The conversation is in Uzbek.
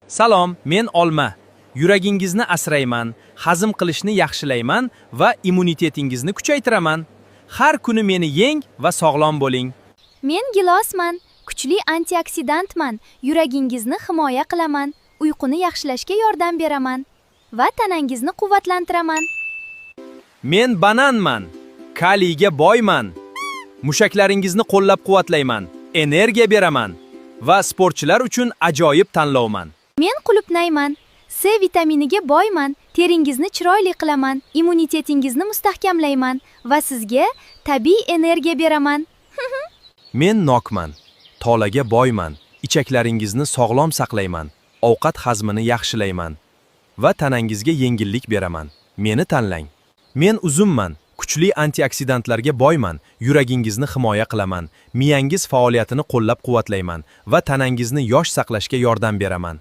Salom, men Olma. Yuragingizni asrayman, hazm qilishni yaxshilayman va immunitetingizni kuchaytiraman. Har kuni meni yeng va sog'lom bo'ling. Men gilosman, kuchli antioksidantman, yuragingizni himoya qilaman, uyquni yaxshilashga yordam beraman va tanangizni quvvatlantiraman. Men bananman, kaliyga boyman. Mushaklaringizni qo'llab-quvvatlayman, energiya beraman va sportchilar uchun ajoyib tanlovman. Men qulupnayman, C vitaminiga boyman, teringizni chiroyli qilaman, immunitetingizni mustahkamlayman va sizga tabiiy energiya beraman. Men nokman, tolaga boyman, ichaklaringizni sog'lom saqlayman, ovqat hazmini yaxshilayman va tanangizga yengillik beraman. Meni tanlang. Men uzumman, kuchli antioksidantlarga boyman, yuragingizni himoya qilaman, miyangiz faoliyatini qo'llab-quvvatlayman va tanangizni yosh saqlashga yordam beraman.